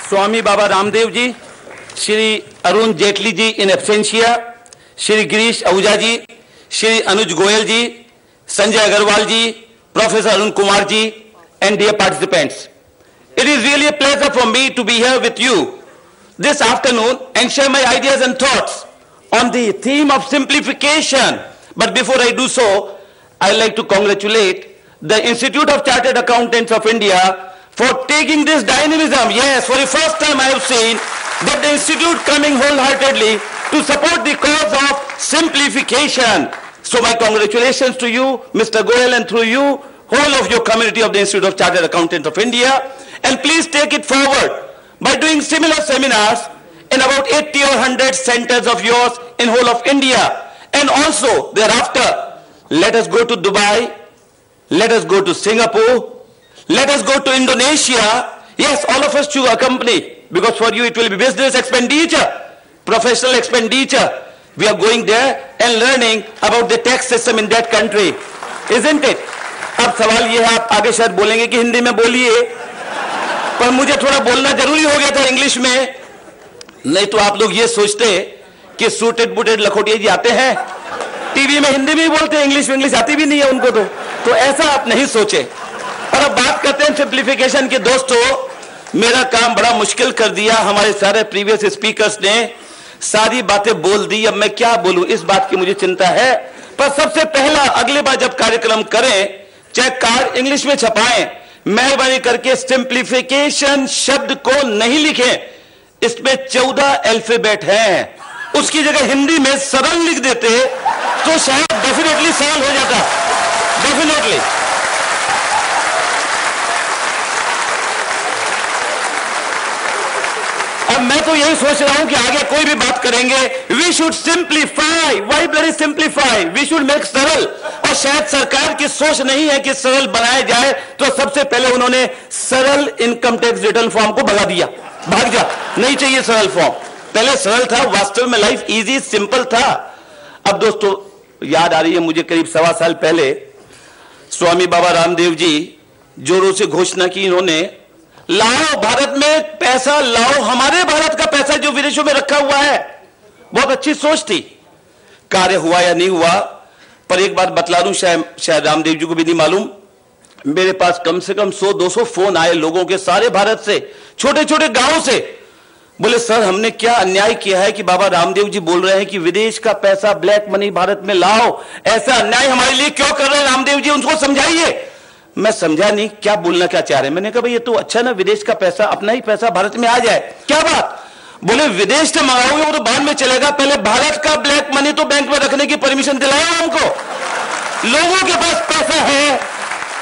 Swami Baba Ramdev ji, Shri Arun Jaitley ji in absentia, Shri Girish Ahuja ji, Shri Anuj Goyal ji, Sanjay Agarwal ji, professor Arun Kumar ji, and dear participants, it is really a pleasure for me to be here with you this afternoon and share my ideas and thoughts on the theme of simplification. But before I do so, I like to congratulate the Institute of Chartered Accountants of India for taking this dynamism. Yes, for the first time I have seen that the Institute coming wholeheartedly to support the cause of simplification. So my congratulations to you, Mr. Goel, and through you, whole of your community of the Institute of Chartered Accountants of India. And please take it forward by doing similar seminars in about 80 or 100 centers of yours in whole of India. And also thereafter, let us go to Dubai, let us go to Singapore, let us go to Indonesia. Yes, all of us should accompany, because for you it will be business expenditure, professional expenditure. We are going there and learning about the tax system in that country, isn't it? अब सवाल ये है, आप आगे शायद बोलेंगे कि हिंदी में बोलिए, पर मुझे थोड़ा बोलना जरूरी हो गया था इंग्लिश में, नहीं तो आप लोग ये सोचते कि सूटेड बूटेड लखोटिया जी आते हैं, टीवी में हिंदी में बोलते हैं, इंग्लिश आती भी नहीं है उनको, तो ऐसा आप नहीं सोचे। और अब बात करते हैं सिंप्लीफिकेशन की। दोस्तों, मेरा काम बड़ा मुश्किल कर दिया, हमारे सारे प्रीवियस स्पीकर्स ने सारी बातें बोल दी, अब मैं क्या बोलूं, इस बात की मुझे चिंता है। पर सबसे पहला, अगले बार जब कार्यक्रम करें, चाहे कार्ड इंग्लिश में छपाएं, मेहरबानी करके सिंप्लीफिकेशन शब्द को नहीं लिखें। इसमें 14 अल्फाबेट हैं, उसकी जगह हिंदी में सरल लिख देते तो शायद डेफिनेटली सरल हो जाता, डेफिनेटली। अब मैं तो यही सोच रहा हूं कि आगे कोई भी बात करेंगे, we should simplify. Why bloody simplify? We should make सरल। और शायद सरकार की सोच नहीं है कि सरल बनाया जाए, तो सबसे पहले उन्होंने सरल इनकम टैक्स रिटर्न फॉर्म को भगा दिया, भाग जा, नहीं चाहिए सरल फॉर्म। पहले सरल था, वास्तव में लाइफ इजी सिंपल था। अब दोस्तों, याद आ रही है मुझे, करीब 1.25 साल पहले स्वामी बाबा रामदेव जी जोरों से घोषणा की इन्होंने, लाओ भारत में पैसा लाओ, हमारे भारत का पैसा जो विदेशों में रखा हुआ है। बहुत अच्छी सोच थी, कार्य हुआ या नहीं हुआ, पर एक बात बतला दूं, शायद रामदेव जी को भी नहीं मालूम, मेरे पास कम से कम 100-200 फोन आए लोगों के, सारे भारत से, छोटे छोटे गांवों से। बोले, सर हमने क्या अन्याय किया है कि बाबा रामदेव जी बोल रहे हैं कि विदेश का पैसा ब्लैक मनी भारत में लाओ, ऐसा अन्याय हमारे लिए क्यों कर रहे हैं रामदेव जी, उनको समझाइए। मैं समझा नहीं क्या बोलना क्या चाह रहे हैं। मैंने कहा भाई ये तो अच्छा ना, विदेश का पैसा, अपना ही पैसा भारत में आ जाए, क्या बात। बोले, विदेश से मंगाओगे वो तो बाद में चलेगा, पहले भारत का ब्लैक मनी तो बैंक में रखने की परमिशन दिलाओ हमको। लोगों के पास पैसा है,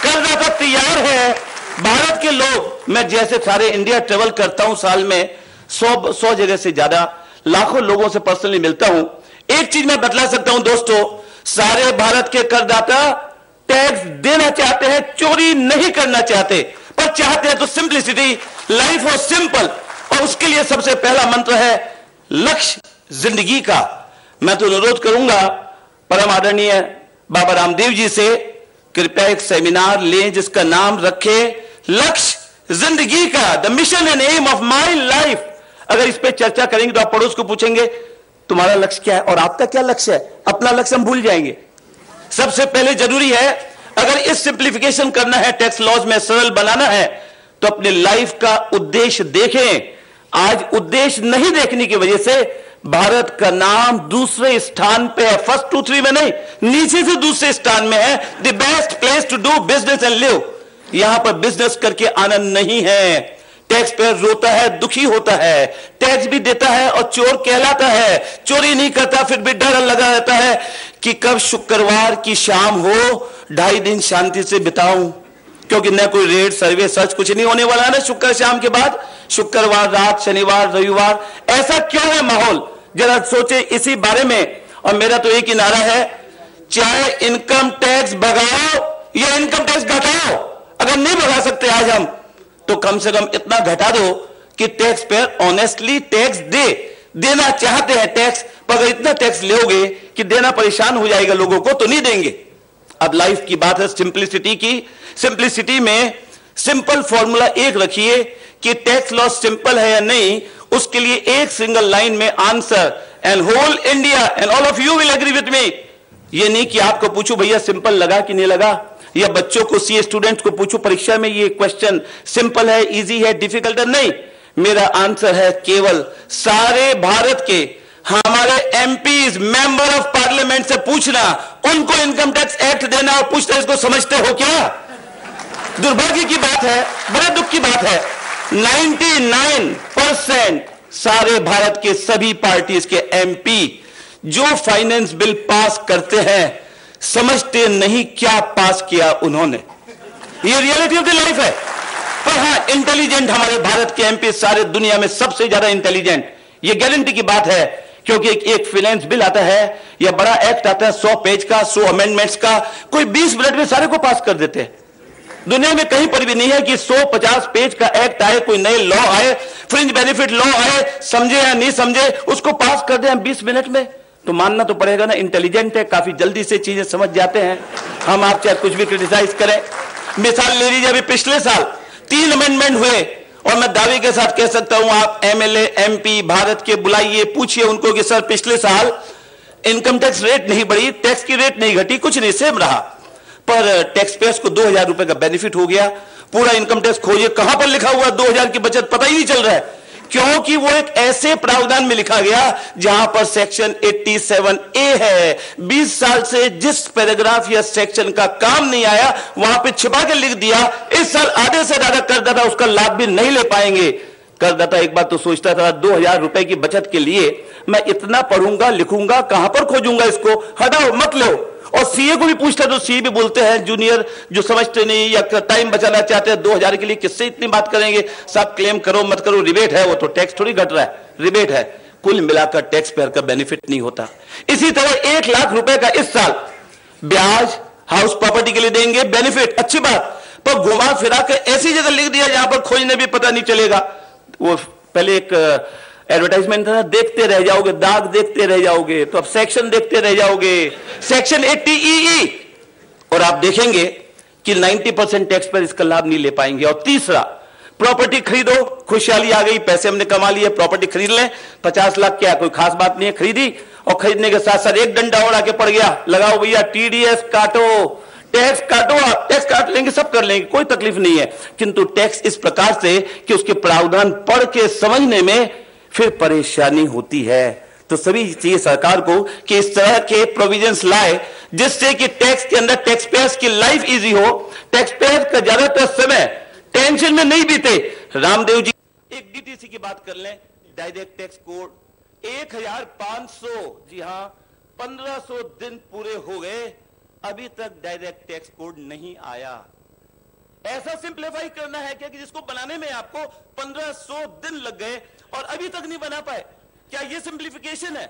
कर्जदाता तैयार है, भारत के लोग, मैं जैसे सारे इंडिया ट्रेवल करता हूं, साल में 100 जगह से ज्यादा लाखों लोगों से पर्सनली मिलता हूं। एक चीज मैं बतला सकता हूं दोस्तों, सारे भारत के करदाता टैक्स देना चाहते हैं, चोरी नहीं करना चाहते, पर चाहते हैं तो सिंप्लिसिटी, लाइफ हो सिंपल। और उसके लिए सबसे पहला मंत्र है लक्ष्य जिंदगी का। मैं तो अनुरोध करूंगा परम आदरणीय बाबा रामदेव जी से, कृपया एक सेमिनार लें जिसका नाम रखे लक्ष्य जिंदगी का, the mission and aim of my life. अगर इस पे चर्चा करेंगे तो आप पड़ोस को पूछेंगे तुम्हारा लक्ष्य क्या है और आपका क्या लक्ष्य है, अपना लक्ष्य हम भूल जाएंगे। सबसे पहले जरूरी है, अगर इस सिंप्लीफिकेशन करना है, टैक्स लॉज में सरल बनाना है, तो अपने लाइफ का उद्देश्य देखें। आज उद्देश्य नहीं देखने की वजह से भारत का नाम दूसरे स्थान पे है, फर्स्ट 2-3 में नहीं, नीचे से दूसरे स्थान में है, the best place to do business and live. यहां पर बिजनेस करके आनंद नहीं है। टैक्स पेयर रोता है, दुखी होता है, टैक्स भी देता है और चोर कहलाता है, चोरी नहीं करता, फिर भी डर लगा रहता है कि कब शुक्रवार की शाम हो, 2.5 दिन शांति से बिताऊं, क्योंकि न कोई रेड सर्वे सर्च कुछ नहीं होने वाला है ना शुक्र शाम के बाद, शुक्रवार रात, शनिवार, रविवार, ऐसा क्यों है माहौल, जरा सोचे इसी बारे में। और मेरा तो एक ही नारा है, चाहे इनकम टैक्स भगाओ या इनकम टैक्स घटाओ, अगर नहीं भगा सकते आज हम, तो कम से कम इतना घटा दो कि टैक्स पेयर ऑनेस्टली टैक्स देना चाहते हैं टैक्स, पर अगर इतना टैक्स लोगे कि देना परेशान हो जाएगा लोगों को, तो नहीं देंगे। अब लाइफ की बात है सिंप्लिसिटी की। सिंप्लिसिटी में सिंपल फॉर्मूला एक रखिए कि टैक्स लॉस सिंपल है या नहीं, उसके लिए एक सिंगल लाइन में answer, and whole India and all of you will agree with me. ये नहीं कि आपको पूछूं भैया सिंपल लगा कि नहीं लगा, या बच्चों को सीए स्टूडेंट्स को पूछूं परीक्षा में ये क्वेश्चन सिंपल है, इजी है, डिफिकल्ट है। नहीं, मेरा आंसर है केवल सारे भारत के हमारे एमपीज, मेंबर ऑफ पार्लियामेंट से पूछना, उनको इनकम टैक्स एक्ट देना और पूछना इसको समझते हो क्या? दुर्भाग्य की बात है, बड़े दुख की बात है, 99% सारे भारत के सभी पार्टीज के एमपी जो फाइनेंस बिल पास करते हैं समझते नहीं क्या पास किया उन्होंने। ये रियलिटी ऑफ द लाइफ है। पर हां, इंटेलिजेंट हमारे भारत के एमपी सारे दुनिया में सबसे ज्यादा इंटेलिजेंट, ये गारंटी की बात है, क्योंकि एक फाइनेंस बिल आता है या बड़ा एक्ट आता है 100 पेज का, 100 अमेंडमेंट्स का, कोई 20 मिनट में सारे को पास कर देते हैं। दुनिया में कहीं पर भी नहीं है कि 150 पेज का एक्ट आए, कोई नए लॉ आए, फ्रिंज बेनिफिट लॉ आए, समझे या नहीं समझे, उसको पास कर दें 20 मिनट में। तो मानना तो पड़ेगा ना, इंटेलिजेंट है, काफी जल्दी से चीजें समझ जाते हैं। हम आप चाहे कुछ भी क्रिटिसाइज करें, मिसाल ले लीजिए, अभी पिछले साल 3 अमेंडमेंट हुए, और मैं दावे के साथ कह सकता हूं, आप एमएलए एमपी भारत के बुलाइए, पूछिए उनको कि सर पिछले साल इनकम टैक्स रेट नहीं बढ़ी, टैक्स की रेट नहीं घटी, कुछ नहीं, सेम रहा, पर टैक्स पेयर्स को 2000 रुपए का बेनिफिट हो गया। पूरा इनकम टैक्स खोजिए, कहां पर लिखा हुआ 2000 की बचत, पता ही नहीं चल रहा है, क्योंकि वो एक ऐसे प्रावधान में लिखा गया जहां पर सेक्शन 87A है। 20 साल से जिस पैराग्राफ या सेक्शन का काम नहीं आया वहां पे छिपा के लिख दिया, इस साल आधे से ज्यादा करदाता उसका लाभ भी नहीं ले पाएंगे। करदाता एक बात तो सोचता था, 2000 रुपए की बचत के लिए मैं इतना पढ़ूंगा लिखूंगा, कहां पर खोजूंगा इसको, हटाओ मत लो। और सीए को भी पूछता तो सीए भी बोलते हैं, जूनियर जो समझते नहीं या टाइम बचाना चाहते हैं, 2000 के लिए किससे इतनी बात करेंगे, सब क्लेम करो मत करो, रिबेट है, वो तो टैक्स थोड़ी घट रहा है, रिबेट है, कुल मिलाकर टैक्स पेयर का बेनिफिट नहीं होता। इसी तरह 1 लाख रुपए का इस साल ब्याज हाउस प्रॉपर्टी के लिए देंगे, बेनिफिट, अच्छी बात, पर घुमा फिरा के ऐसी जगह लिख दिया जहां पर खोजने भी पता नहीं चलेगा। वो पहले एक एडवर्टाइजमेंट था, देखते रह जाओगे, दाग देखते रह जाओगे, तो अब सेक्शन देखते रह जाओगे, सेक्शन 80EE, और आप देखेंगे कि 90% टैक्स पर इसका लाभ नहीं ले पाएंगे। और तीसरा, प्रॉपर्टी खरीदो, खुशहाली आ गई, पैसे हमने कमा लिए, प्रॉपर्टी खरीद लें, 50 लाख क्या कोई खास बात नहीं है, खरीदी, और खरीदने के साथ साथ एक डंडा और आके पड़ गया, लगाओ भैया TDS काटो, टैक्स काटो, आप टैक्स काट लेंगे, सब कर लेंगे, कोई तकलीफ नहीं है। किंतु टैक्स इस प्रकार से कि उसके प्रावधान पढ़ के समझने में फिर परेशानी होती है। तो सभी चाहिए सरकार को कि इस तरह के प्रोविजंस लाए जिससे कि टैक्स के अंदर टैक्स पेयर्स की लाइफ इजी हो, टैक्स पेयर का ज्यादातर समय टेंशन में नहीं बीते। रामदेव जी एक डीटीसी की बात कर लें, डायरेक्ट टैक्स कोड 1500, जी हां 1500 दिन पूरे हो गए, अभी तक डायरेक्ट टैक्स कोड नहीं आया। ऐसा सिंप्लीफाई करना है क्या कि जिसको बनाने में आपको 1500 दिन लग गए और अभी तक नहीं बना पाए? क्या यह सिंप्लीफिकेशन है?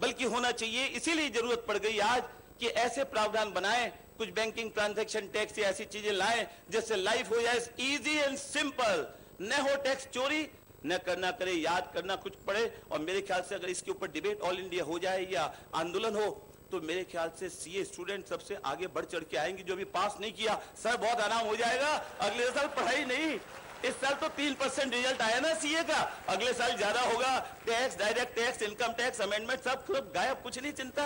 बल्कि होना चाहिए, इसीलिए जरूरत पड़ गई आज कि ऐसे प्रावधान बनाएं, कुछ बैंकिंग ट्रांजैक्शन टैक्स या ऐसी चीजें लाएं जिससे लाइफ हो जाए इजी एंड सिंपल, न हो टैक्स चोरी, न करना करे, याद करना कुछ पड़े। और मेरे ख्याल से अगर इसके ऊपर डिबेट ऑल इंडिया हो जाए या आंदोलन हो तो मेरे ख्याल से सीए स्टूडेंट सबसे आगे बढ़ चढ़ के आएंगे। जो भी पास नहीं किया सर बहुत आराम हो जाएगा, अगले साल पढ़ाई नहीं, इस साल तो 3% रिजल्ट आया ना सीए का, अगले साल ज्यादा होगा। Tax, direct tax, income tax, amendment सब गायब, कुछ नहीं चिंता।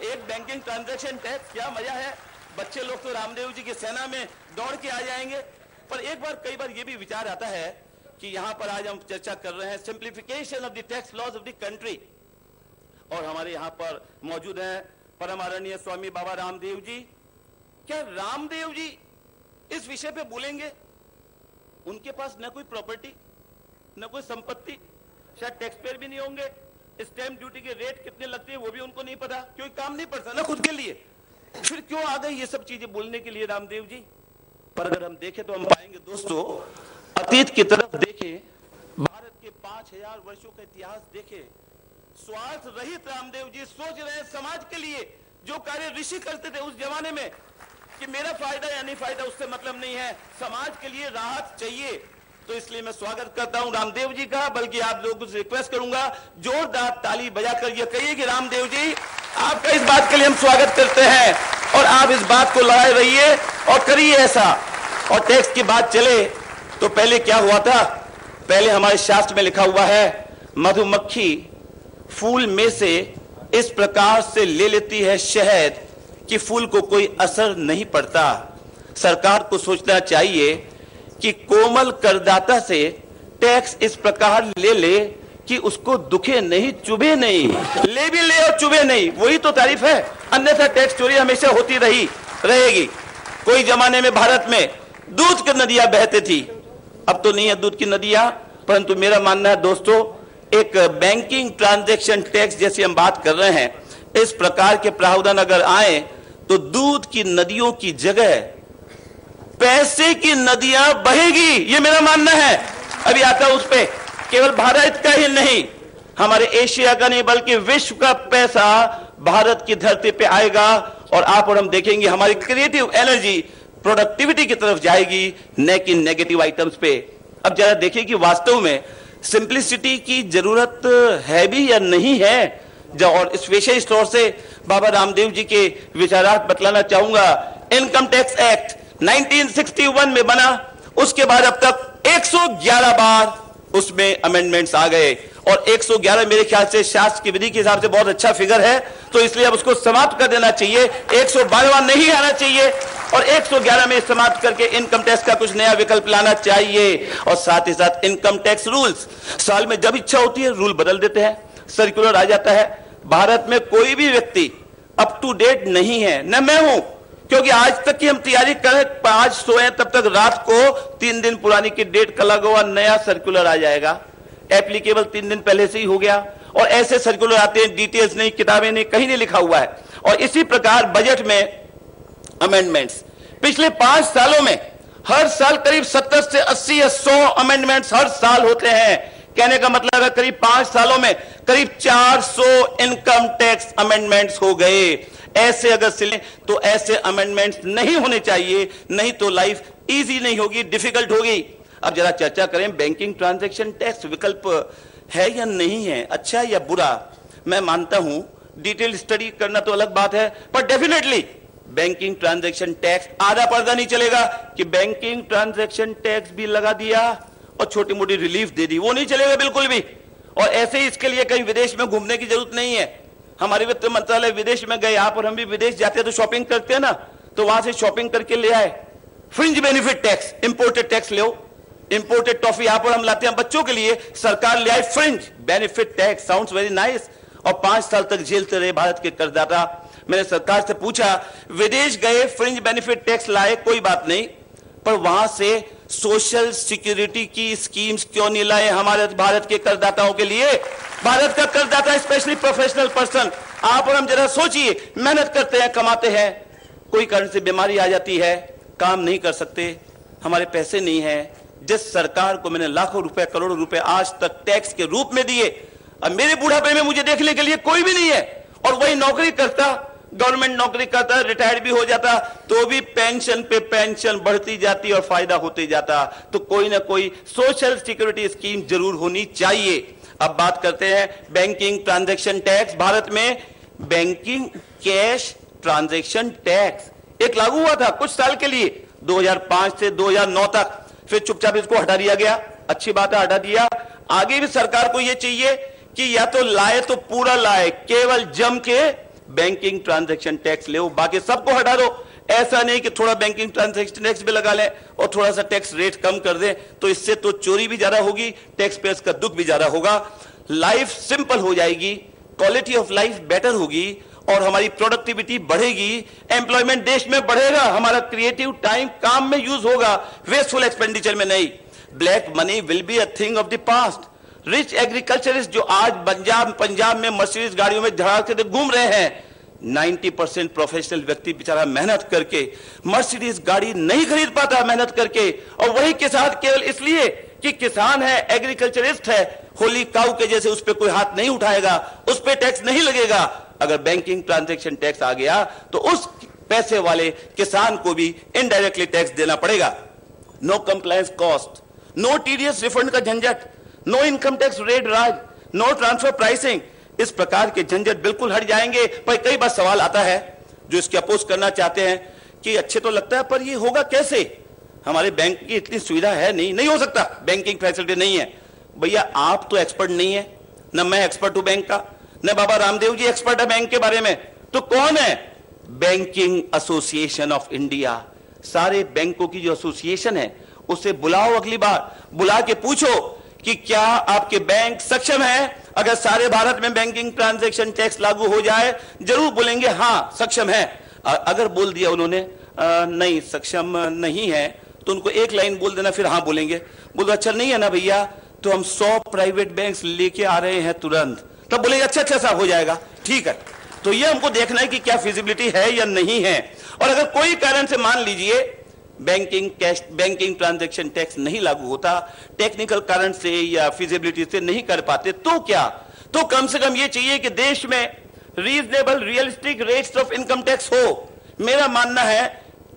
एक बैंकिंग ट्रांजैक्शन टैक्स, क्या मजा है। बच्चे लोग तो रामदेव जी की सेना में दौड़ के आ जाएंगे। पर एक बार कई बार ये भी विचार आता है कि यहां पर आज हम चर्चा कर रहे हैं simplification of the tax laws of the country, और हमारे यहां पर मौजूद हैं परम आदरणीय स्वामी बाबा रामदेव जी। क्या रामदेव जी इस विषय पे बोलेंगे? उनके पास न कोई प्रॉपर्टी न कोई संपत्ति, शायद टैक्स पेयर भी नहीं होंगे, स्टैंप ड्यूटी के रेट कितने लगते हैं वो भी उनको नहीं पता, क्योंकि काम नहीं पड़ता ना खुद के लिए। फिर क्यों आ गए ये सब चीजें बोलने के लिए रामदेव जी? पर अगर हम देखें तो हम पाएंगे दोस्तों, अतीत की तरफ देखें, भारत के 5000 वर्षों का इतिहास देखें, स्वार्थ रहित रामदेव जी सोच रहे हैं समाज के लिए। जो कार्य ऋषि करते थे उस जमाने में कि मेरा फायदा या नहीं फायदा उससे मतलब नहीं है, समाज के लिए राहत चाहिए। तो इसलिए मैं स्वागत करता हूं रामदेव जी का, बल्कि आप लोगों से रिक्वेस्ट करूंगा जोरदार ताली बजाकर यह कहिए कि रामदेव जी आपका इस बात के लिए हम स्वागत करते हैं और आप इस बात को लड़ाए रहिए और करिए ऐसा और टैक्स की बात चले तो पहले क्या हुआ था? पहले हमारे शास्त्र में लिखा हुआ है, मधुमक्खी फूल में से इस प्रकार से ले लेती है शहद कि फूल को कोई असर नहीं पड़ता। सरकार को सोचना चाहिए कि कोमल करदाता से टैक्स इस प्रकार ले ले कि उसको दुखे नहीं, चुभे नहीं, ले भी ले और चुभे नहीं, वही तो तारीफ है। अन्यथा टैक्स चोरी हमेशा होती रहेगी। कोई जमाने में भारत में दूध की नदियां बहती थी, अब तो नहीं है दूध की नदियां, परंतु मेरा मानना है दोस्तों, एक बैंकिंग ट्रांजैक्शन टैक्स जैसी हम बात कर रहे हैं, इस प्रकार के प्रावधान अगर आए तो दूध की नदियों की जगह पैसे की नदियां बहेगी, ये मेरा मानना है। अभी आता उस पे केवल भारत का ही नहीं, हमारे एशिया का नहीं बल्कि विश्व का पैसा भारत की धरती पे आएगा और आप और हम देखेंगे हमारी क्रिएटिव एनर्जी प्रोडक्टिविटी की तरफ जाएगी, न कि नेगेटिव आइटम्स पे। अब जरा देखिए कि वास्तव में सिंप्लिसिटी की जरूरत है भी या नहीं है। और इस विशेष तौर से बाबा रामदेव जी के विचारार्थ बतलाना चाहूंगा। इनकम टैक्स एक्ट 1961 में बना, उसके बाद अब तक 111 बार उसमें अमेंडमेंट्स आ गए और 111 मेरे ख्याल से शास्त्र की विधि के हिसाब से बहुत अच्छा फिगर है, तो इसलिए अब उसको समाप्त कर देना चाहिए। 112वां नहीं आना चाहिए और 111 में समाप्त करके इनकम टैक्स का कुछ नया विकल्प लाना चाहिए। और साथ ही साथ इनकम टैक्स रूल्स, साल में जब इच्छा होती है रूल बदल देते हैं, सर्कुलर आ जाता है। भारत में कोई भी व्यक्ति अप टू डेट नहीं है, न मैं हूं, क्योंकि आज तक की हम तैयारी करें, आज सोए तब तक रात को 3 दिन पुरानी की डेट का लगा हुआ नया सर्कुलर आ जाएगा, एप्लीकेबल 3 दिन पहले से ही हो गया। और ऐसे सर्कुलर आते हैं, डिटेल्स नहीं, किताबें नहीं, कहीं नहीं लिखा हुआ है। और इसी प्रकार बजट में अमेंडमेंट्स पिछले 5 सालों में हर साल करीब 70 से 80 या 100 अमेंडमेंट्स हर साल होते हैं। कहने का मतलब है करीब 5 सालों में करीब 400 इनकम टैक्स अमेंडमेंट्स हो गए। ऐसे अगर सिले तो ऐसे अमेंडमेंट्स नहीं होने चाहिए, नहीं तो लाइफ इजी नहीं होगी, डिफिकल्ट होगी। अब जरा चर्चा करें, बैंकिंग ट्रांजैक्शन टैक्स विकल्प है या नहीं है, अच्छा या बुरा। मैं मानता हूं डिटेल स्टडी करना तो अलग बात है, पर डेफिनेटली बैंकिंग ट्रांजैक्शन टैक्स आधा पर्दा नहीं चलेगा कि बैंकिंग ट्रांजैक्शन टैक्स भी लगा दिया और छोटी मोटी रिलीफ दे दी, वो नहीं चलेगा बिल्कुल भी। और ऐसे ही इसके लिए कहीं विदेश में घूमने की जरूरत नहीं है। हमारे वित्त मंत्रालय विदेश में गए, आप और हम भी विदेश जाते हैं तो शॉपिंग करते हैं ना, तो वहां से शॉपिंग करके ले आए fringe benefit tax, imported tax ले, इंपोर्टेड टॉफी आप और हम लाते हैं बच्चों के लिए, सरकार ले आई fringe benefit tax, sounds very nice. और 5 साल तक झेलते रहे भारत के करदाता। मैंने सरकार से पूछा, विदेश गए फ्रिंज बेनिफिट टैक्स लाए, कोई बात नहीं, पर वहां से सोशल सिक्योरिटी की स्कीम्स क्यों नहीं लाए हमारे भारत के करदाताओं के लिए? भारत का करदाता स्पेशली प्रोफेशनल पर्सन, आप और हम जरा सोचिए, मेहनत करते हैं, कमाते हैं, कोई कारण से बीमारी आ जाती है, काम नहीं कर सकते, हमारे पैसे नहीं है। जिस सरकार को मैंने लाखों रुपए, करोड़ों रुपए आज तक टैक्स के रूप में दिए, अब मेरे बुढ़ापे में मुझे देखने के लिए कोई भी नहीं है, और वही नौकरी करता, गवर्नमेंट नौकरी करता, रिटायर्ड भी हो जाता, तो भी पेंशन पे पेंशन बढ़ती जाती और फायदा होते जाता। तो कोई ना कोई सोशल सिक्योरिटी स्कीम जरूर होनी चाहिए। अब बात करते हैं बैंकिंग ट्रांजैक्शन टैक्स। भारत में बैंकिंग कैश ट्रांजैक्शन टैक्स एक लागू हुआ था कुछ साल के लिए, 2005 से 2009 तक, फिर चुपचाप इसको हटा दिया गया। अच्छी बात है, हटा दिया। आगे भी सरकार को यह चाहिए कि या तो लाए तो पूरा लाए, केवल जम के बैंकिंग ट्रांजैक्शन टैक्स ले, बाकी सबको हटा दो। ऐसा नहीं कि थोड़ा बैंकिंग ट्रांजैक्शन टैक्स भी लगा लें और थोड़ा सा टैक्स रेट कम कर दें, तो इससे तो चोरी भी ज्यादा होगी, टैक्स पेयर्स का दुख भी ज्यादा होगा, लाइफ सिंपल हो जाएगी, क्वालिटी ऑफ लाइफ बेटर होगी और हमारी प्रोडक्टिविटी बढ़ेगी, एम्प्लॉयमेंट देश में बढ़ेगा, हमारा क्रिएटिव टाइम काम में यूज होगा, वेस्टफुल एक्सपेंडिचर में नहीं। Black money will be a thing of the past. Rich agriculturist जो आज पंजाब में मर्सिडीज गाड़ियों में धड़ाक से घूम रहे हैं, 90% प्रोफेशनल व्यक्ति बेचारा मेहनत करके मर्सिडीज गाड़ी नहीं खरीद पाता, मेहनत करके, और वही किसान केवल इसलिए कि किसान है, एग्रीकल्चरिस्ट है, होली काऊ के जैसे उस पर कोई हाथ नहीं उठाएगा, उस पर टैक्स नहीं लगेगा। अगर बैंकिंग ट्रांजैक्शन टैक्स आ गया तो उस पैसे वाले किसान को भी इनडायरेक्टली टैक्स देना पड़ेगा। No compliance cost, no TDS refund का झंझट, नो इनकम टैक्स रेट राज, नो ट्रांसफर प्राइसिंग, इस प्रकार के झंझट बिल्कुल हट जाएंगे। पर कई बार सवाल आता है जो इसके अपोज करना चाहते हैं कि अच्छे तो लगता है पर ये होगा कैसे? हमारे बैंक की इतनी सुविधा है नहीं हो सकता, बैंकिंग फैसिलिटी नहीं है। भैया आप तो एक्सपर्ट नहीं है, न मैं एक्सपर्ट हूं बैंक का, न बाबा रामदेव जी एक्सपर्ट है बैंक के बारे में, तो कौन है? Banking association of India. सारे बैंकों की जो एसोसिएशन है उसे बुलाओ, अगली बार बुला के पूछो कि क्या आपके बैंक सक्षम है? अगर सारे भारत में बैंकिंग ट्रांजैक्शन टैक्स लागू हो जाए, जरूर बोलेंगे हाँ सक्षम है। अगर बोल दिया उन्होंने नहीं सक्षम नहीं है, तो उनको एक लाइन बोल देना, फिर हाँ बोलेंगे। बोलो अच्छा नहीं है ना भैया, तो हम 100 प्राइवेट बैंक्स लेके आ रहे हैं तुरंत। तब बोलेंगे अच्छा साहब हो जाएगा, ठीक है। तो ये हमको देखना है कि क्या फिजिबिलिटी है या नहीं है। और अगर कोई कारण से मान लीजिए बैंकिंग ट्रांजैक्शन टैक्स नहीं लागू होता, टेक्निकल कारण से या फिजिबिलिटी से नहीं कर पाते, तो क्या? तो कम से कम ये चाहिए कि देश में reasonable realistic rates of income tax हो। मेरा मानना है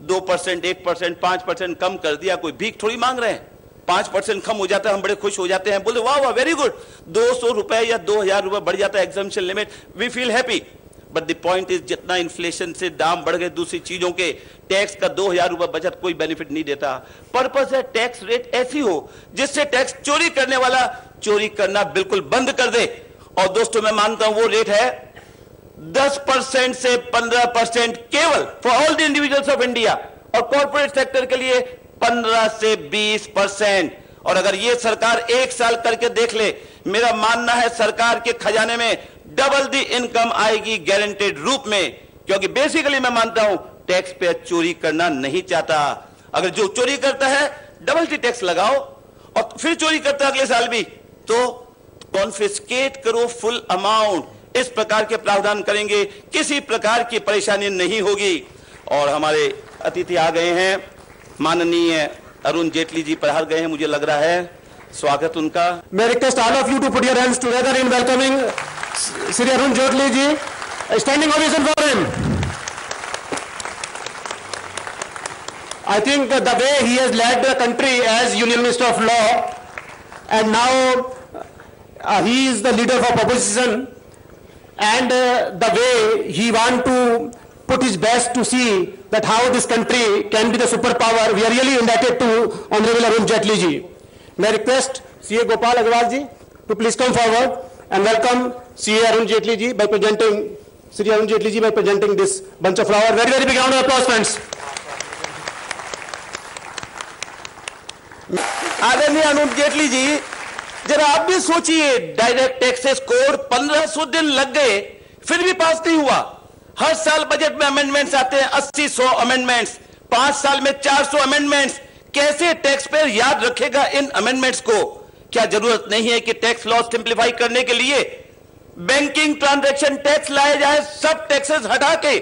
2%, 1%, 5% कम कर दिया, कोई भीख थोड़ी मांग रहे हैं। 5% कम हो जाता है, हम बड़े खुश हो जाते हैं, बोले वाह वाह वेरी गुड। 200 रुपए या 2000 रुपए बढ़ जाता है exemption limit, we feel happy. But the point is, जितना इन्फ्लेशन से दाम बढ़ गए दूसरी चीजों के, टैक्स का 2000 रुपए बचत कोई बेनिफिट नहीं देता। पर्पस है टैक्स रेट ऐसी हो जिससे टैक्स चोरी करने वाला चोरी करना बिल्कुल बंद कर दे। और दोस्तों मैं मानता हूं वो रेट है 10% से 15% केवल for all the individuals of India, और कॉर्पोरेट सेक्टर के लिए 15 से 20%। और अगर ये सरकार एक साल करके देख ले, मेरा मानना है सरकार के खजाने में डबल दी इनकम आएगी गारंटेड रूप में। क्योंकि बेसिकली मैं मानता हूं टैक्स पे चोरी करना नहीं चाहता। अगर जो चोरी करता है डबल दी टैक्स लगाओ, और फिर चोरी करता है अगले साल भी, तो कॉन्फिस्केट करो फुल अमाउंट। इस प्रकार के प्रावधान करेंगे, किसी प्रकार की परेशानी नहीं होगी। और हमारे अतिथि आ गए हैं, माननीय अरुण जेटली जी पधार गए हैं, मुझे लग रहा है, स्वागत उनका। मैं request all of you to put your hands together in welcoming Shri Arun Jaitley ji. Standing ovation for him. I think the way he has led the country as Union Minister of Law, and now he is the leader of opposition, and the way he want to put his best to see that how this country can be the superpower, we are really indebted to Honorable Arun Jetley ji. May I request CA Gopal Agarwal ji to please come forward and welcome CA Arun Jetley ji by presenting Sri Arun Jetley ji by presenting this bunch of flowers. Very very big round of applause, friends. आदरणीय अरुण जेटली जी, जरा आप भी सोचिए, direct taxes code 1500 दिन लग गए, फिर भी पास नहीं हुआ। हर साल बजट में अमेंडमेंट्स आते हैं, 80-100 अमेंडमेंट्स, 5 साल में 400 अमेंडमेंट्स। कैसे टैक्स पेयर याद रखेगा इन अमेंडमेंट्स को? क्या जरूरत नहीं है कि टैक्स लॉ सिंप्लीफाई करने के लिए बैंकिंग ट्रांजैक्शन टैक्स लाए जाए, सब टैक्सेस हटा के?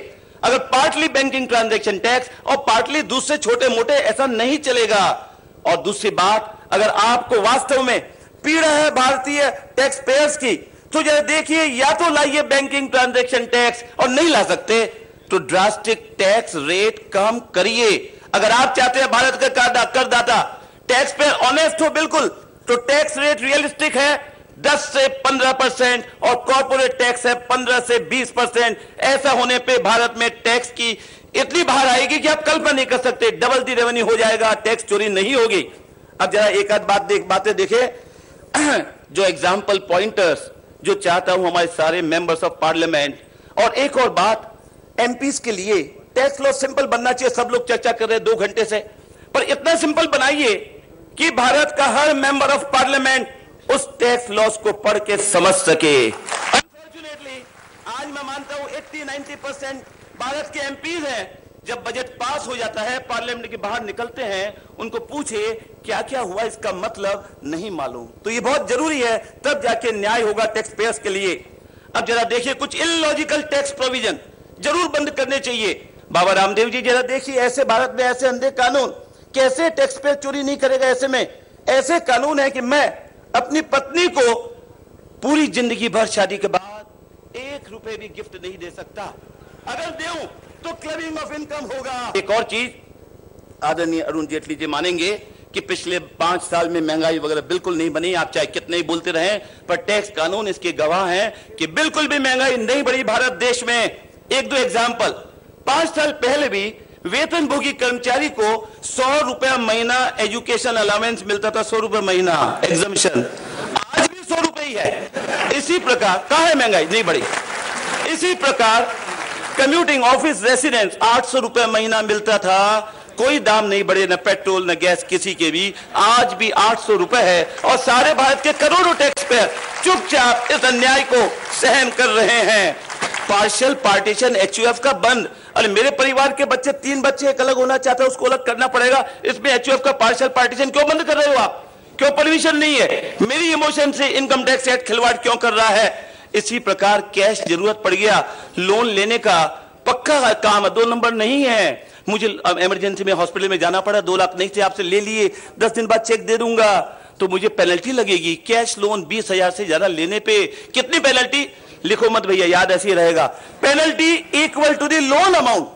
अगर पार्टली बैंकिंग ट्रांजैक्शन टैक्स और पार्टली दूसरे छोटे मोटे, ऐसा नहीं चलेगा। और दूसरी बात, अगर आपको वास्तव में पीड़ा है भारतीय टैक्स पेयर्स की, तो जरा देखिए, या तो लाइए बैंकिंग ट्रांजैक्शन टैक्स, और नहीं ला सकते तो ड्रास्टिक टैक्स रेट कम करिए। अगर आप चाहते हैं भारत का करदाता टैक्स पेयर ऑनेस्ट हो बिल्कुल, तो टैक्स रेट रियलिस्टिक है 10 से 15% और कॉर्पोरेट टैक्स है 15 से 20%। ऐसा होने पे भारत में टैक्स की इतनी बाहर आएगी कि आप कल्पना नहीं कर सकते। डबल दी रेवेन्यू हो जाएगा, टैक्स चोरी नहीं होगी। अब जरा एक आध बातें देखें, जो एग्जाम्पल पॉइंटर्स जो चाहता हूं हमारे सारे मेंबर्स ऑफ पार्लियामेंट। और एक और बात, एमपीज के लिए टैक्स लॉ सिंपल बनना चाहिए। सब लोग चर्चा कर रहे हैं 2 घंटे से, पर इतना सिंपल बनाइए कि भारत का हर मेंबर ऑफ पार्लियामेंट उस टैक्स लॉस को पढ़ के समझ सके। अनफॉर्चुनेटली आज मैं मानता हूं 80-90% भारत के एमपीज हैं, जब बजट पास हो जाता है, पार्लियामेंट के बाहर निकलते हैं, उनको पूछे क्या क्या हुआ, इसका मतलब नहीं मालूम। तो ये बहुत जरूरी है, तब जाके न्याय होगा टैक्स पेयर्स के लिए। अब जरा देखिए, कुछ इलॉजिकल टैक्स प्रोविजन जरूर बंद करने चाहिए। बाबा रामदेव जी जरा देखिए, ऐसे भारत में ऐसे अंधे कानून, कैसे टैक्स पेयर चोरी नहीं करेगा? ऐसे में ऐसे कानून है कि मैं अपनी पत्नी को पूरी जिंदगी भर शादी के बाद 1 रुपए भी गिफ्ट नहीं दे सकता, अगर दूं तो क्लबिंग ऑफ इनकम होगा। एक और चीज, आदरणीय अरुण जेटली जी मानेंगे कि पिछले 5 साल में महंगाई वगैरह बिल्कुल नहीं बनी। आप चाहे कितने ही बोलते रहें, पर टैक्स कानून इसके गवाह हैं कि बिल्कुल भी महंगाई नहीं बढ़ी भारत देश में। 1-2 एग्जाम्पल, 5 साल पहले भी वेतनभोगी कर्मचारी को 100 रुपया महीना एजुकेशन अलाउंस मिलता था, 100 रुपया महीना एग्जामिशन, आज भी 100 रुपये ही है। इसी प्रकार कहां है महंगाई, नहीं बढ़ी। इसी प्रकार कम्यूटिंग ऑफिस रेसिडेंस 800 रुपया महीना मिलता था, कोई दाम नहीं बढ़े, न पेट्रोल न गैस किसी के भी, आज भी 800 रुपए है। और सारे भारत के करोड़ों टैक्स पेयर चुपचाप इस अन्याय को सहन कर रहे हैं। पार्शियल पार्टीशन HUF का बंद। अरे मेरे परिवार के बच्चे, 3 बच्चे, एक अलग होना चाहता है, उसको अलग करना पड़ेगा, इसमें HUF का पार्शियल पार्टीशन क्यों बंद कर रहे हो आप? क्यों परमिशन नहीं है? मेरी इमोशन से इनकम टैक्स एक्ट खिलवाड़ क्यों कर रहा है? इसी प्रकार कैश जरूरत पड़ गया, लोन लेने का पक्का काम है, 2 नंबर नहीं है। मुझे इमरजेंसी में हॉस्पिटल में जाना पड़ा, 2 लाख नहीं थे, आपसे ले लिए, 10 दिन बाद चेक दे दूंगा, तो मुझे पेनल्टी लगेगी। कैश लोन 20,000 से ज्यादा लेने पे कितनी पेनल्टी? लिखो मत भैया, याद ऐसे ही रहेगा। Penalty equal to the loan amount.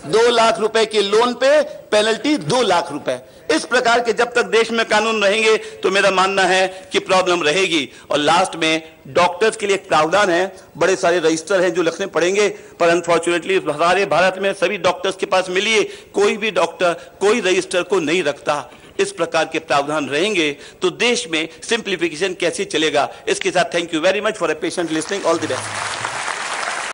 2 lakh रुपए के लोन पे पेनल्टी 2 लाख रुपए। इस प्रकार के जब तक देश में कानून रहेंगे तो मेरा मानना है कि प्रॉब्लम रहेगी। और लास्ट में डॉक्टर्स के लिए एक प्रावधान है, बड़े सारे रजिस्टर हैं जो लिखने पड़ेंगे, पर अनफॉर्चुनेटली सारे भारत में सभी डॉक्टर्स के पास मिलिए, कोई भी डॉक्टर कोई रजिस्टर को नहीं रखता। इस प्रकार के प्रावधान रहेंगे तो देश में सिंप्लीफिकेशन कैसे चलेगा? इसके साथ thank you very much for a patient listening. All the best.